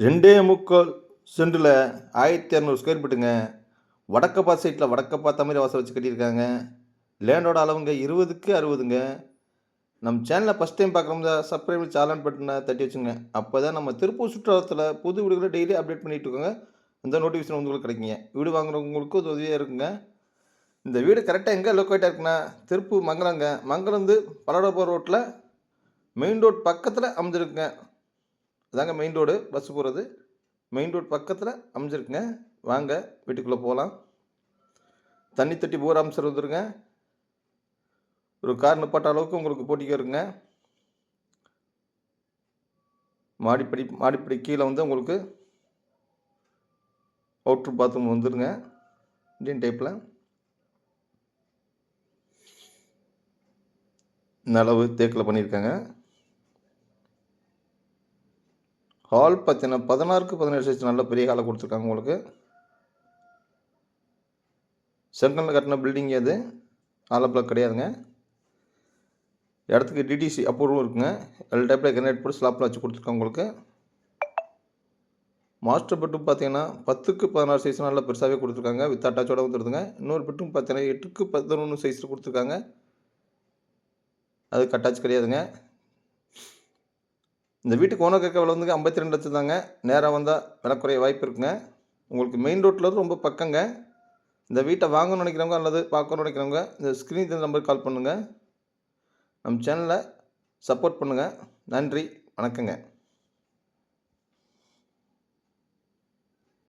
2.25 சென்டில் 1200 square ஃபீட்டுங்க. வடக்க சைட்டில் வடக்க பார்த்த மாதிரி வாசல் வச்சு கட்டியிருக்காங்க. லேண்டோட அளவுங்க 20க்கு 60ங்க. நம்ம சேனலை ஃபஸ்ட் டைம் பார்க்குறவங்க சப்ஸ்கிரைப் சாலன் பட்டனை தட்டி வச்சுங்க. அப்போ தான் நம்ம திருப்பூர் சுற்றுலாத்தில் புது வீடுகளை டெய்லி அப்டேட் பண்ணிட்டு இருக்கோங்க. இந்த நோட்டிஃபிகேஷன் உங்களுக்கு கிடைக்குங்க. வீடு வாங்குறவங்களுக்கு அது உதவியாக இருக்குங்க. இந்த வீடு கரெக்டாக எங்கே லொக்கேட்டாக இருக்குன்னா திருப்பூர் மங்கலங்க. மங்கலந்து பல்லடபுரம் ரோட்டில் மெயின் ரோட் பக்கத்தில் அமைஞ்சிருக்குங்க. அதாங்க மெயின் ரோடு, பஸ் போகிறது மெயின் ரோட் பக்கத்தில் அமைஞ்சிருக்குங்க. வாங்க வீட்டுக்குள்ளே போகலாம். தண்ணி தொட்டி போர் அம்சம் வந்துருங்க. ஒரு கார் நிப்பாட்ட அளவுக்கு உங்களுக்கு போட்டிக்கு இருக்குங்க. மாடிப்படி கீழே வந்து உங்களுக்கு அவுட்ரு பாத்ரூம் வந்துருங்க. இந்தியன் டைப்பில் அளவு தேக்கில் பண்ணியிருக்காங்க. ஹால் பார்த்தீங்கன்னா 16க்கு 17 சைஸ் நல்ல பெரிய ஹாலை கொடுத்துருக்காங்க உங்களுக்கு. செங்கல்ல கட்டின பில்டிங் அது, ஆலப்பிளாக் கிடையாதுங்க. இடத்துக்கு டிடிசி அப்ரூவல் இருக்குங்க. எல் டைப்பில் கிரானைட் போட்டு ஸ்லாப்பில் வச்சு கொடுத்துருக்காங்க உங்களுக்கு. மாஸ்டர் பெட்ரூம் பார்த்தீங்கன்னா 10க்கு 16 சைஸ் நல்லா பெருசாகவே கொடுத்துருக்காங்க. வித் அட்டாச்சோட வந்துடுதுங்க. இன்னொரு பெட்ரூம் பார்த்தீங்கன்னா 8க்கு 11 சைஸில் கொடுத்துருக்காங்க. அது அட்டாச் கிடையாதுங்க. இந்த வீட்டுக்கு ஓனர் கேட்க விலை வந்து 52 லட்சம் தாங்க. நேராக வந்தால் விலை குறைய வாய்ப்பு இருக்குங்க. உங்களுக்கு மெயின் ரோட்டில் ரொம்ப பக்கங்க. இந்த வீட்டை வாங்கணும்னு நினைக்கிறவங்க அல்லது பார்க்கணும்னு நினைக்கிறவங்க இந்த ஸ்க்ரீன் நம்பருக்கு கால் பண்ணுங்கள். நம்ம சேனலை சப்போர்ட் பண்ணுங்கள். நன்றி, வணக்கங்க.